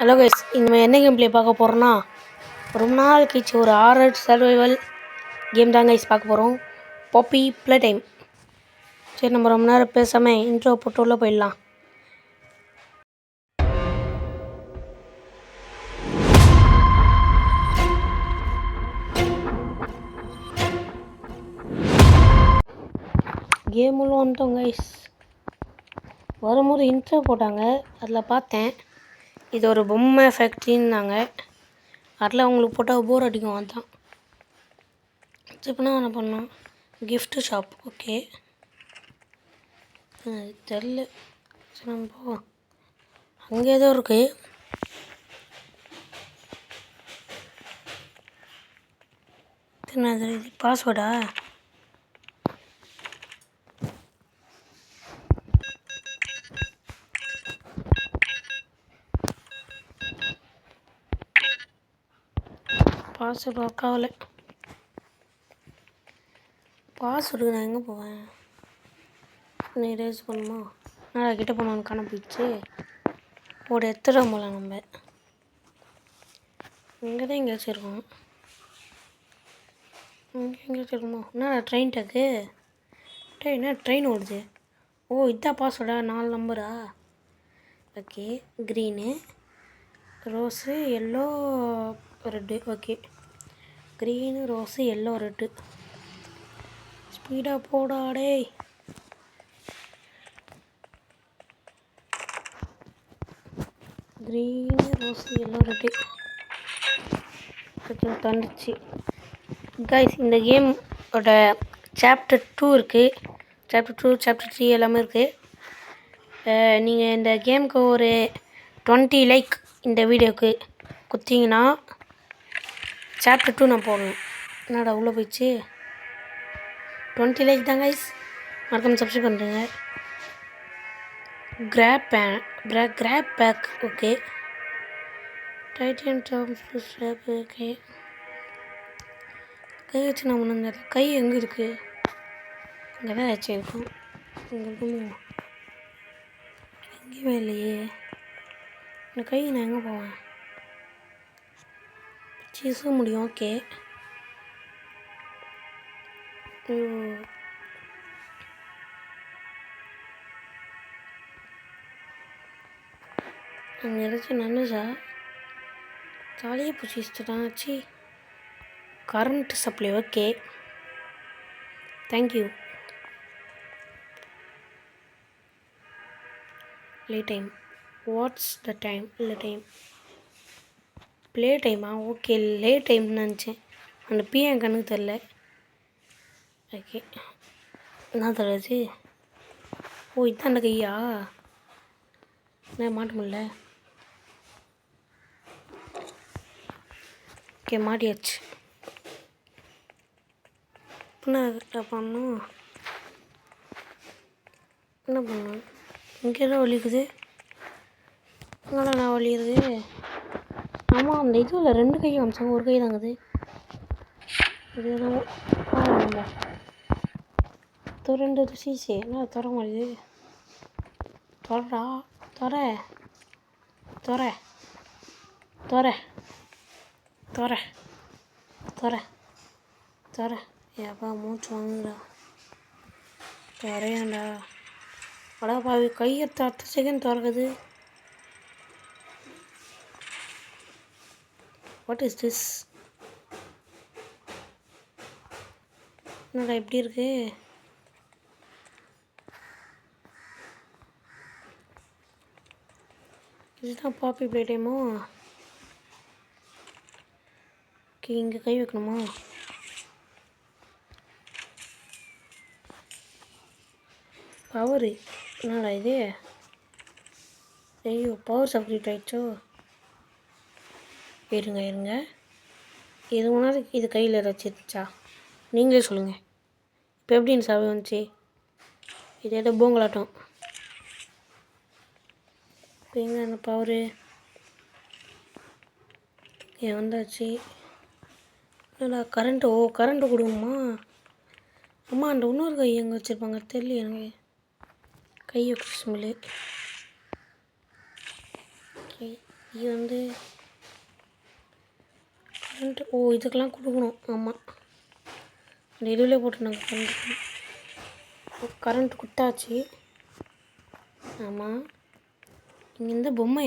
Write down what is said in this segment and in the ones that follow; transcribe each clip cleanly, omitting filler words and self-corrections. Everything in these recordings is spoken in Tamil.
ஹலோ கைஸ், இனிமேல் என்ன கேம் ப்ளே பார்க்க போகிறோன்னா, ரொம்ப நாள் கழிச்சு ஒரு ஹாரர் சர்வைவல் கேம் தான் கைஸ் பார்க்க போகிறோம். பாப்பி ப்ளே டைம். சரி, நம்ம ரொம்ப நேரம் பேசாமல் இன்ட்ரோ போட்டு உள்ளே போயிடலாம். கேம் உள்ள வந்துட்டோம் கைஸ். வரும்போது இன்ட்ரோ போட்டாங்க, அதில் பார்த்தேன் இது ஒரு பொம்மை ஃபேக்ட்ரின்னாங்க. அதில் அவங்களுக்கு போட்டால் போர் அடிக்கும், அதுதான். இப்போனா என்ன பண்ணோம், கிஃப்ட்டு ஷாப். ஓகே, தெரில. சரி, நம்ம போவோம். அங்கே ஏதோ இருக்குது. என்னது இது, பாஸ்வேர்டா? பாஸ்வேர்டு ஒர்க் ஆகலை. பாஸ்வேர்டு நான் எங்கே போவேன்? நீ ரேஸ் பண்ணுமா? நான் கிட்டே போனவன் காண போயிடுச்சு. ஒரு எத்தனை போல நம்ம இங்கே தான் எங்கேயாச்சும் இருக்கோம். இங்கே எங்கேயாச்சும் இருக்குமோ? என்ன ட்ரெயின் டக்கு? என்ன ட்ரெயின் ஓடுது? ஓ, இதான் பாஸ்வேர்டா? 4 நம்பரா? Okay, green, rose, yellow, red. Okay, green, rose, yellow, red. ஸ்பீடாக போடாடே. Green, rose, yellow, red. கொஞ்சம் தந்துச்சு கைஸ். இந்த கேமோட சாப்டர் 2 இருக்குது. சாப்டர் 2, சாப்டர் 3 எல்லாமே இருக்குது. நீங்கள் இந்த கேமுக்கு ஒரு 20 லைக் இந்த வீடியோவுக்கு கொடுத்தீங்கன்னா சாப்டர் 2 நான் போடுவேன். என்னடா உள்ளே போயிடுச்சு? 20 லைக் தான் கைஸ். மறக்காம சப்ஸ்கிரைப் பண்ணுறேங்க. Grab bag. Okay, tighten top. Okay, கை வச்சு நான் ஒன்று. கை எங்கே இருக்குது? இங்கே தான் வச்சு இருக்கும். இங்கே இருக்குமோ? எங்கேயுமே இல்லையே. இந்த கை நான் எங்கே போவேன்? சீச முடியும். ஓகே, அங்கே ஏதாச்சும் நன்னுச்சா? தலையை பிடிச்சிட்டான். ஆச்சு current supply. Okay, thank you. Lay time. What's the time? இல்லை டைம். ப்ளே டைமா? ஓகே, லே டைம்னு நினச்சேன். அந்த பி என் கண்ணுக்கு தெரில. ஓகே, என்ன தெரியாது. ஓ, இதுதான் அந்த கையா? என்ன மாட்ட முடியல. ஓகே, மாட்டியாச்சு. என்ன பண்ணணும்? என்ன பண்ணணும்? இங்கே தான் வலிக்குது. அங்கே நான் வலிக்குது. ஆமாம், அந்த இதில் 2 கை காமிச்சாங்க, ஒரு கை தாங்குது. இது நம்ம திறந்தது சீசே. என்ன திற மாதிரி? தொடரா, தொற தொற தொற தொற தொற தொற. ஏப்பா மூச்சு வாங்குடா. தொறையாண்டா. அடா பாவி, கையை 10 செகண்ட் திறக்குது. What is this? என்னடா எப்படி இருக்கு? இதுதான் பாப்பி ப்ளே டைமோ? ஓகே, இங்கே கை வைக்கணுமா? பவரு. என்னடா இது? ஐயோ, பவர் சப்ரேட் ஆகிடுச்சோ? இருங்க. இது முன்னாடி இது கையில் ஏதாச்சும் இருந்துச்சா? நீங்களே சொல்லுங்கள். இப்போ எப்படின்னு சாவி வந்துச்சு? இது ஏதோ பூங்கலாட்டம். இப்போ எங்கே அந்த பவரு? ஏன் வந்தாச்சு? என்னடா கரண்ட்டு? ஓ, கரண்ட்டு கொடுக்குமா? அம்மா, அந்த இன்னொரு கை எங்கே வச்சுருப்பாங்க தெரியல எனக்கு. கை வச்சு ஸ்மெல்லு. ஓகே, இது வந்து கரண்ட்டு. ஓ, இதுக்கெல்லாம் கொடுக்கணும். ஆமாம், அந்த இதுலேயே போட்டுருந்தாங்க கரண்ட்டு. கரண்ட் கொடுத்தாச்சு. ஆமாம், இங்கே இந்த பொம்மை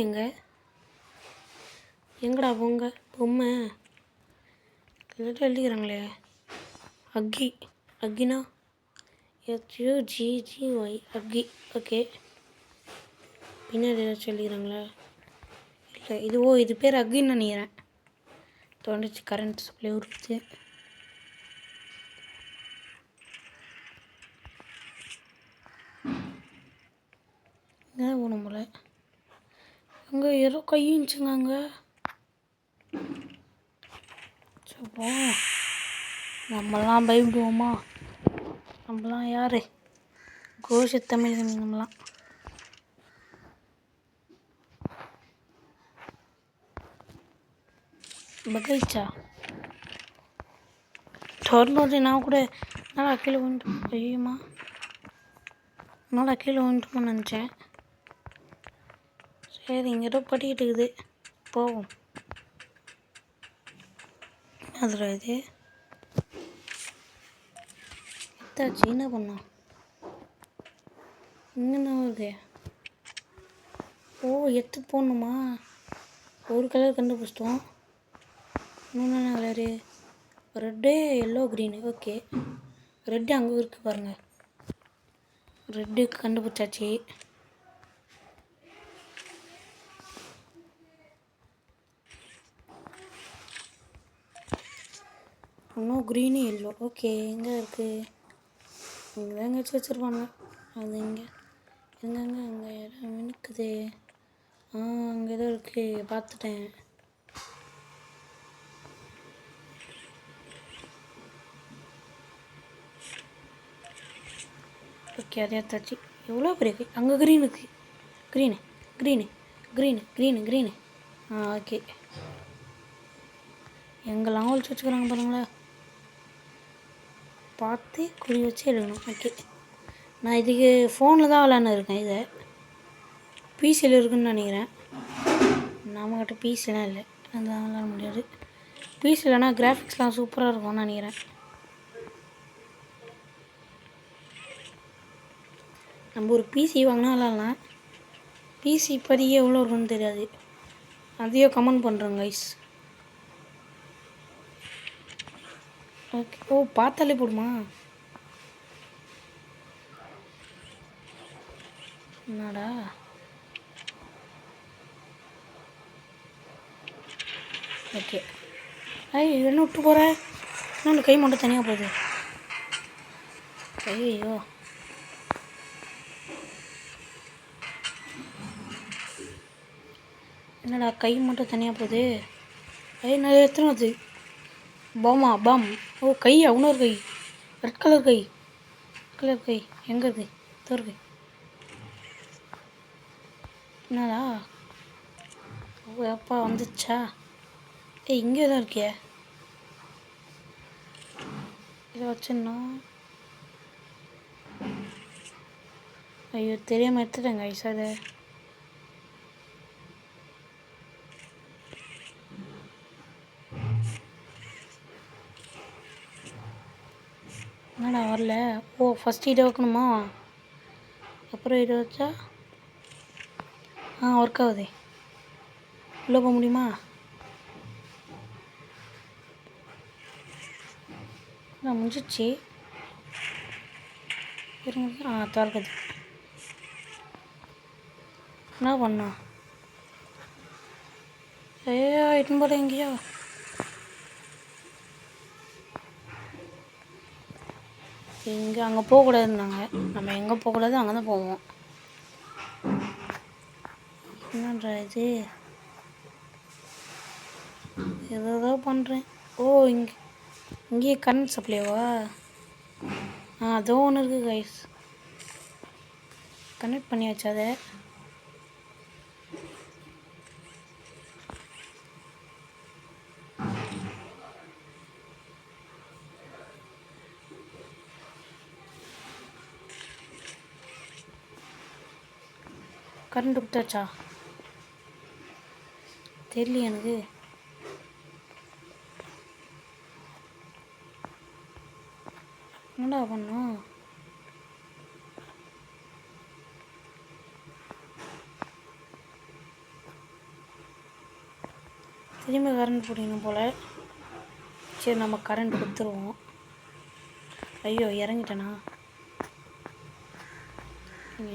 எங்கடா பொம்மை எல்லாத்தையும் எழுதிக்கிறாங்களே. அக்கினா HUGGY அக்கி. ஓகே, பின்னாடி ஏதாச்சும் எழுதிக்கிறாங்களா? இல்லை, இது பேர் அக்கின்னு நினைக்கிறேன். தோண்டிச்சு கரண்ட் சப்ளை இருக்குது. இங்கே தான் போகணும் போல. அங்கே ஏதோ கையிச்சுங்க அங்கே. சப்போ, நம்மளாம் பயப்படுவோமா? நம்மளாம் யார்? கோஷ தமிழ் நம்மளாம். பகைச்சா தொடர்ந்து நான் கூட நல்லா கீழே வந்துட்டு ஐயம்மா, நல்லா கீழே வந்துட்டுமா நினச்சேன். சரி, இங்கே ஏதோ படிக்கிட்டு இருக்குது, போவோம். அதில் இது எத்தாச்சு, என்ன பண்ணோம்? இன்னும் இருக்கு. ஓ, எடுத்து போடணுமா? ஒரு கலர் கண்டுபிடிச்சிட்டோம். இன்னொன்று என்ன colour? Red, yellow, green. Okay, red அங்கே இருக்குது பாருங்கள். ரெட்டு கண்டுபிடிச்சாச்சு. இன்னும் க்ரீனு, எல்லோ. ஓகே, எங்கே இருக்குது? இங்கே தான் எங்கேயாச்சும் வச்சுருப்பாங்க. அது இங்கே அங்கே இடம் மினுக்குது. அங்கே ஏதோ இருக்குது, பார்த்துட்டேன். ஓகே, அதே எடுத்தாச்சு. எவ்வளோ பெரிய கை. அங்கே க்ரீன் இருக்குது. க்ரீனு. ஓகே, எங்கெல்லாம் ஒழிச்சு வச்சுக்கிறாங்க பாருங்களேன். பார்த்து குறி வச்சு எழுதணும். ஓகே, நான் இதுக்கு ஃபோனில் தான் விளாண்டு இருக்கேன். இதை பிசியில் இருக்குதுன்னு நினைக்கிறேன். நம்மக்கிட்ட பிசிலாம் இல்லை, அதெல்லாம் விளாட முடியாது. பிசி இல்லைனா கிராஃபிக்ஸ்லாம் சூப்பராக இருக்கும்னு நினைக்கிறேன். நம்ம ஒரு பிசி வாங்கினா விளாட்லாம். பிசி இப்போதைக்கு எவ்வளோ இருக்குன்னு தெரியாது, அதையோ கமெண்ட் பண்ணுறேங்க கைஸ். ஓகே, ஓ, பார்த்தாலே போடுமா? என்னடா? ஓகே, என்ன விட்டு போகிறேன்? இன்னும் கை மட்டும் தனியாக போகுது. ஐயோ, என்னடா கை மட்டும் தனியாக போகுது? நிறைய எத்தனை வருது? பாம். ஓ, கை இன்னொரு கை, ரெட் கலர் கை. எங்கே இருக்குது? தோருக்கு. என்னடா? ஓ, அப்பா வந்துச்சா? இங்கே தான் இருக்கிய. இதை வச்சுன்னா ஐயோ, தெரியாமல் எடுத்துட்டேங்க ஐஸ். அதை என்னடா வரல? ஓ, ஃபஸ்ட்டு இதை வைக்கணுமா? அப்புறம் இதை வச்சா ஒர்க் ஆகுது. உள்ளே போக முடியுமா? முடிஞ்சிச்சு. திறக்குது. என்ன பண்ணா? இட்டுன்னு போட எங்கேயோ. அங்கே போகக்கூடாதுன்னாங்க. நம்ம எங்கே போகக்கூடாது அங்கே தான் போவோம். என்னன்றா இது? ஏதோ பண்ணுறேன். ஓ, இங்கேயே கரண்ட் சப்ளைவா? அதோ ஒன்று இருக்குது கைஸ். கனெக்ட் பண்ணியாச்சு. அதை கரண்ட் விட்டாச்சா? தெரியல எனக்கு. என்னடா பண்ணோம்? திரும்பி கரண்ட் போட்டிங்கணும் போல். சரி நம்ம கரண்ட் கொடுத்துருவோம். ஐயோ இறங்கிட்டேனா?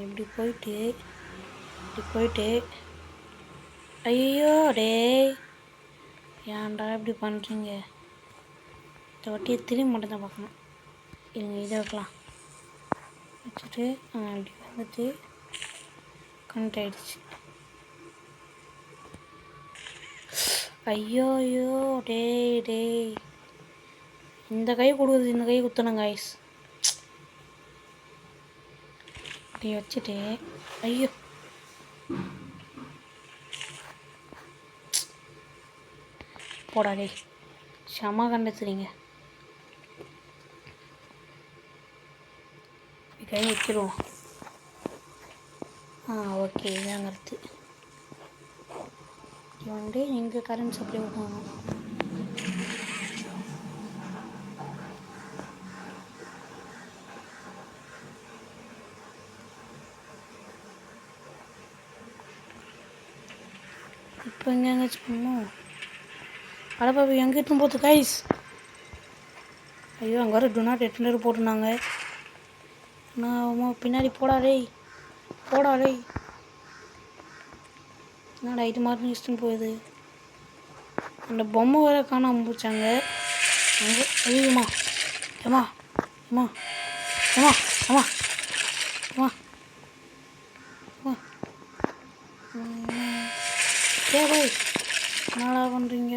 இப்படி போயிட்டு ஐயோ டே ஏன்டா இப்படி பண்ணுறீங்க? இந்த வட்டியை திரும்பி மட்டும் தான் பார்க்கணும். இல்லைங்க இதை வைக்கலாம். வச்சுட்டு இப்படி வந்துட்டு கனெக்ட் ஆகிடுச்சு. ஐயோ ஐயோ டே இந்த கை கொடுக்குறது இந்த கை குத்தணும் காய்ஸ். இப்படி வச்சுட்டு ஐயோ போடா டே செம கண்டுத்துறீங்க. கை வச்சிருவோம். ஓகே இதாங்க அடுத்து வந்து இங்கே கரண்ட் சப்ளை விடணும். இப்போ எங்கே எங்கேயாச்சும் பண்ணணும். அடப்பாப்பா எங்கே இட்டும் போகுது கைஸ்? ஐயோ அங்கே வர டு நாட் எட்டண்டர் போட்டுருந்தாங்க. நான் பின்னாடி போடாதே. என்னடா இது மாதிரி இஷ்டம் போகுது. அந்த பொம்மை வேறு காணாமல் போச்சாங்க. அங்கே ஐயோம்மா ஏமா ஏமா ஏமா ஏமா ஏமா ஏ என்னடா பண்ணுறீங்க?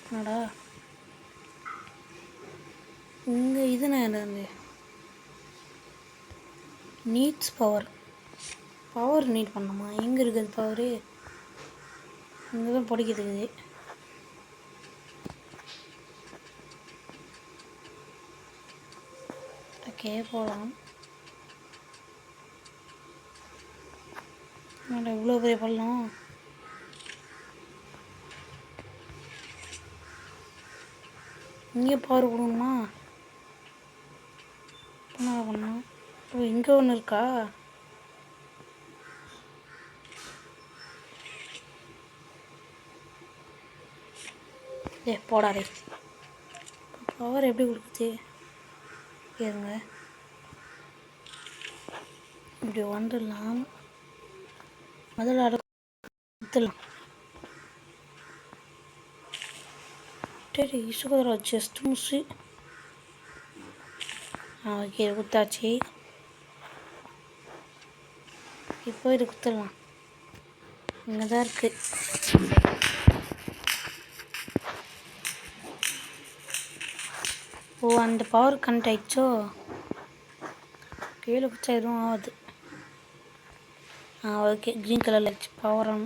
என்னடா இங்கே இது நான் என்னது நீட்ஸ் பவர் நீட் பண்ணணுமா? எங்கே இருக்குது பவரு? இங்கே தான் படிக்கிறது. ஓகே போகலாம். என்னடா இவ்வளோ பெரிய பள்ளம்? இங்கே பவர் கொடுக்கணுமா? என்ன பண்ணணும்? ஓ இங்கே ஒன்று இருக்கா? போடாதே. பவர் எப்படி கொடுக்குது? இருங்க இப்படி வந்துடலாம். முதல்ல குத்தலாம். சரி சுகதரா ஜஸ்ட் முசி. ஓகே குத்தாச்சு. இப்போ இது குத்தலாம். இங்கே தான் இருக்குது. ஓ அந்த பவர் கனெக்ட் ஆயிடுச்சோ? கீழே குச்சா எதுவும் ஆகுது. ஓகே க்ரீன் கலரில் ஆச்சு பவர் ஆன்.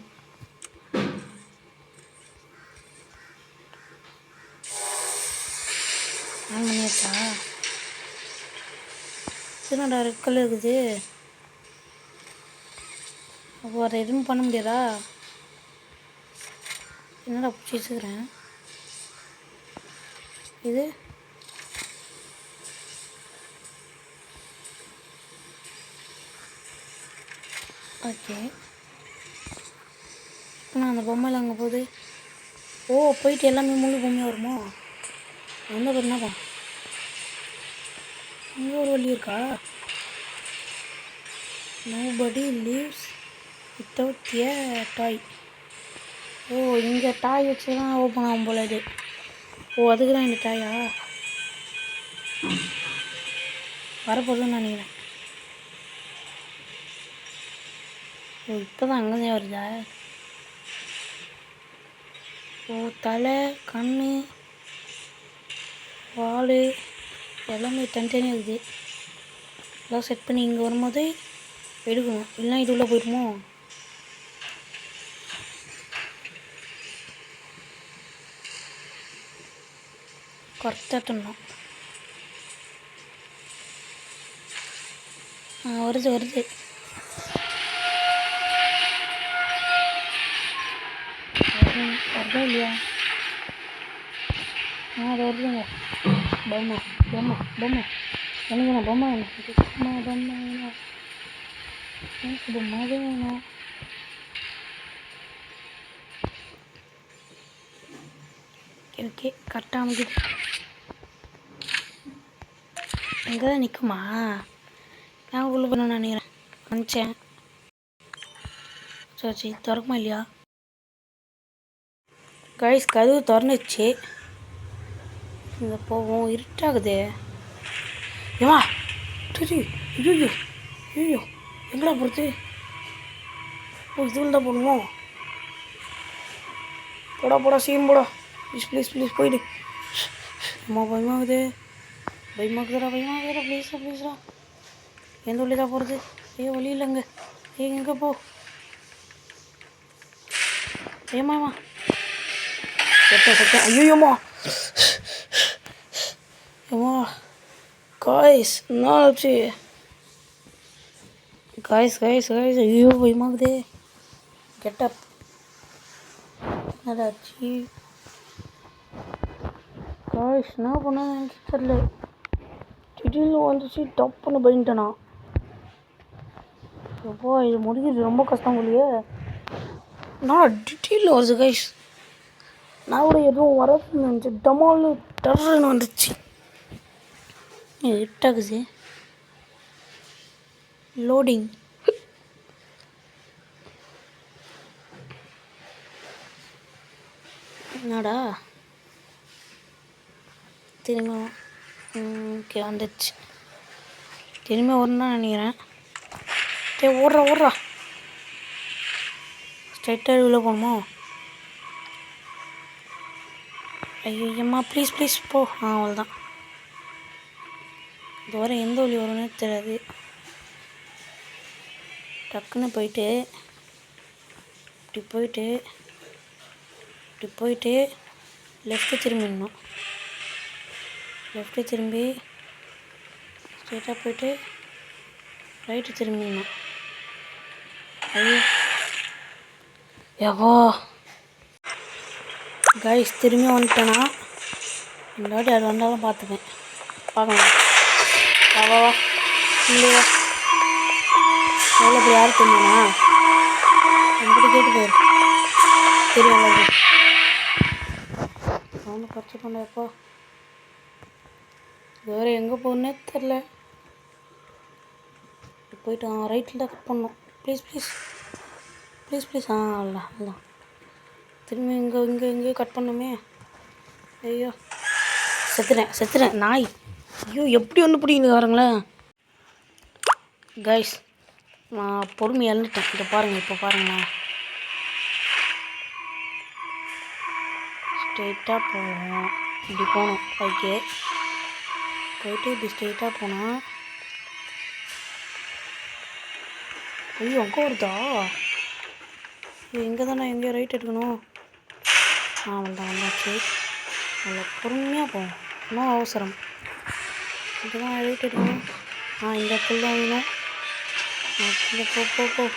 ஆன் பண்ணியாச்சா? என்னடா ரெட் கலர் இருக்குது. அப்போ அதை எதுவும் பண்ண முடியாதா? என்னடா பிடிச்சி வச்சுக்கிறேன் இது. ஓகே நான் அந்த பொம்மையில் அங்கே போகுது. போயிட்டு எல்லாமே முழு பொம்மையாக வருமோ? என்ன பண்ணாப்பா இங்கே ஒரு வழி இருக்கா? நோபடி லீவ்ஸ் வித்தவுட் ஏ டாய். இங்கே டாய் வச்சு தான் ஓப்பன் ஆகும் போல இது. அதுக்கு தான் இந்த டாயா வரப்போகுதுன்னு நினைக்கிறேன். இப்போ தான் அங்கேதான் வருதா? தலை கண் வால் எல்லாமே தனித்தனியாக இருக்குது. எல்லாம் செட் பண்ணி இங்கே வரும்போது எடுக்கணும். இல்லைனா இது உள்ளே போயிடுமோ? கரெக்டாக தரணும். வருது வருதா இல்லையா? அது வருதுங்க. பொம்மை பொம்மை பொம்மை எனக்கு வேணும். பொம்மை வேணும். பொம்மை பொம்மை வேணும். எனக்கு பொம்மை வேணும். ஓகே கரெக்டாக அமைக்குது. எங்கே தான் நிற்குமா? நான் உள்ள பண்ண நினைக்கிறேன். வந்துச்சேன். சரி திறக்குமா இல்லையா? கைஸ் கதவு திறந்துச்சு. இங்கே போவோம். இருட்டாகுது. ஏமா சரி. ஐயோ ஐயோ எங்கடா போகிறது? ஓ இதுவும் தான் போகணுமோ? போடா போடா சீன் போடா. ப்ளீஸ் ப்ளீஸ் ப்ளீஸ் போயிடு. அம்மா பயமாகுது. பயமாகுதுடா ப்ளீஸ்டா ப்ளீஸ்டா. எந்த வழி தான் போகிறது? வழி இல்லைங்க. எங்கே போ? ஏமாம்மா செத்தேன். ஐயோம்மா ஏம்மா காய்ஸ் என்ன ஆச்சு? காய்ஸ் ஐயோ பயமாகுதே. கெட்டப் என்னடாச்சு? காய்ஸ் என்ன பண்ண எனக்கு தெரியல. திடீர்னு வந்துச்சு டப்புன்னு பயந்துட்டேனா. எப்போ இது முடிக்கிறது ரொம்ப கஷ்டம் இல்லையே. நான் திடீர்னு வருது கைஸ். நான் கூட எதுவும் வரதுன்னு நினச்சி டமால்னு டர்ன்னு வந்துச்சு. இருட்டாகுது. லோடிங். என்னடா திரும்ப ஓகே வந்துடுச்சு. திரும்ப வரணும்னு நினைக்கிறேன். ஓடுறா ஸ்ட்ரைட்டாக உள்ள போகணுமா? ஐயோம்மா ப்ளீஸ் போ. அவ்வளோதான். இது வர எந்த வழி வரும்னே தெரியாது. டக்குன்னு போயிட்டு இப்படி போயிட்டு லெஃப்ட்டு திரும்பிடணும். லெஃப்ட்டு திரும்பி ஸ்ட்ரைட்டாக போயிட்டு ரைட்டு திரும்பிடணும். ஐயோ எவ்வளோ கைஸ் திரும்பி வந்துட்டேன்னா இந்த வாட்டி அது வந்தாலும் பார்த்துப்பேன். பார்க்கலாம். வா இல்லையா? எவ்வளோ பேர் யார் தெரியுமா? என்கிட்ட கேட்டு போயிரு. தெரியும் அவனு பச்சை பண்ணப்போ வேறு எங்கே போகணுன்னே தெரில. போயிட்டு ரைட்டில் தான் கட் பண்ணணும். ப்ளீஸ் அவ்வளோதான். திரும்பி இங்கே கட் பண்ணுமே. ஐயோ செத்துறேன் நாய். ஐயோ எப்படி ஒன்று பிடிக்குது பாருங்களேன். கைஸ் நான் பொறுமை இழந்துட்டேன். இதை பாருங்கள். இப்போ பாருங்களேன். ஸ்ட்ரெயிட்டாக போவோம். இப்படி போகணும். ஓகே போயிட்டு இப்படி ஸ்ட்ரெயிட்டாக போனால் ஐயோ அங்கே வருதா? இங்கே தானே எங்கேயோ ரைட் எடுக்கணும். வந்தாச்சு. அவ்வளோ பொறுமையாக போவோம். இன்னும் அவசரம். இங்கே தான் ரைட் எடுக்கணும். இந்த இடத்துல தான் வேணும். இங்கே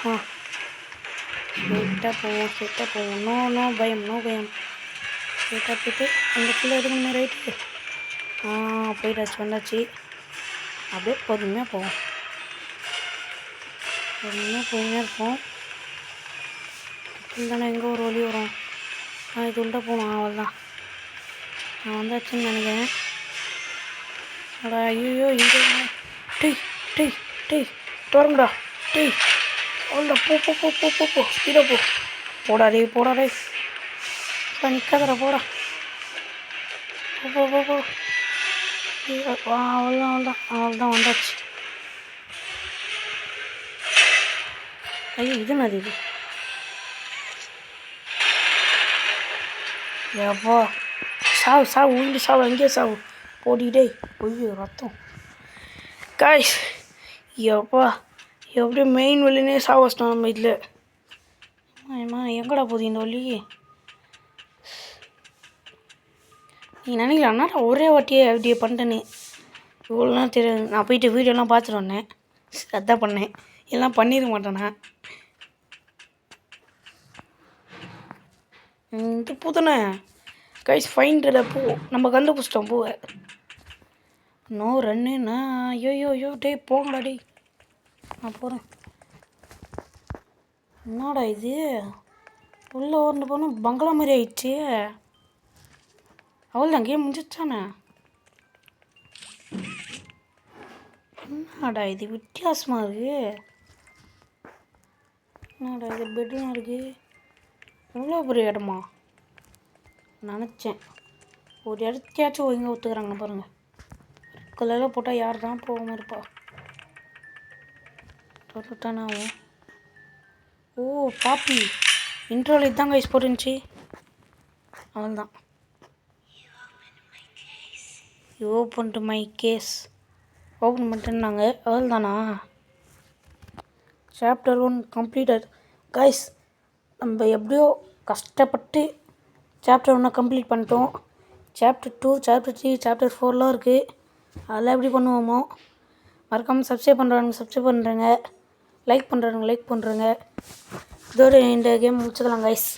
போ. ஸ்ட்ரெயிட்டாக போவோம். நோ பயம். ஸ்ட்ரெயிட்டாக போய்ட்டு இந்த இடத்துல எடுக்கணுமே ரைட்டு. போயிட்டாச்சு வந்தாச்சு. அப்படியே பொறுமையாக போவோம். பொறுமையாக இருப்போம். தானே எங்கே ஒரு வழி வரும். இது உள்ள போகணும். அவ்வளோதான். நான் வந்தாச்சுன்னு நினைக்கிறேன். ஐயோ இங்கே டேய் தொடங்குடா. அவ்வளோ போ ஸ்பீடாக போ. போடா டேய் நிற்காதடா போடா. போ அவ்வளோதான் வந்தாச்சு. ஐயோ இது என்னது இது? எப்போ சாவு உயிண்டு சாவு. அங்கேயே சாவு. போடிடே. ஐயோ ரத்தம். காய்ஸ் எப்பா எப்படியோ மெயின் வழினே சாவு வச்சிட்டோம் நம்ம இதில். எங்கடா போகுது இந்த வழி? நீங்கள் நினைக்கலாம்னா நான் ஒரே வாட்டியே அப்படியே பண்ணிட்டேன்னு. இவ்வளோலாம் தெரியாது. நான் போயிட்டு வீடியோலாம் பார்த்துட்டு வந்தேன். அதான் பண்ணேன். எல்லாம் பண்ணிட மாட்டேண்ணா. இது பூ தானே கைஸ் ஃபைண்டில் பூ நம்ம கண்டுபிடிச்சிட்டோம் பூவை. நோ ரன்னுண்ணா. ஐயோ டே போங்கடா டே. நான் போகிறேன். என்னடா இது உள்ளே ஓர்ந்து போனால் பங்களா மாதிரி ஆயிடுச்சு. அவள் தான் கேம் முடிஞ்சிச்சானே. என்னடா இது வித்தியாசமாக இருக்குது. என்னடா இது பெட்லாம் இருக்குது. எவ்வளோ பெரிய இடமா நினச்சேன். ஒரு இடத்தையாச்சும் ஒழுங்காக ஒத்துக்கிறாங்க பாருங்கள். கலரில் போட்டால் யார் தான் போகாமல் இருப்பா. தொட்டானே ஆகும். ஓ பாப்பி இன்ட்ரோவில் இதுதான் கைஸ் போட்டுருந்துச்சி. அவள் தான் open to my case open பண்ணிட்டுருந்தாங்க. அவள் தானா சாப்டர் 1 கம்ப்ளீட்டட் கைஸ். நம்ம எப்படியோ கஷ்டப்பட்டு சாப்டர் 1 கம்ப்ளீட் பண்ணிட்டோம். சாப்டர் 2 சாப்டர் 3 சாப்டர் 4லாம் இருக்குது. அதெல்லாம் எப்படி பண்ணுவோமோ. மறக்காமல் சப்ஸ்கிரைப் பண்ணுறவங்க லைக் பண்ணுறவங்க லைக் பண்ணுறேங்க. இதோட இந்த கேம் முடிச்சுக்கலாம் கைஸ்.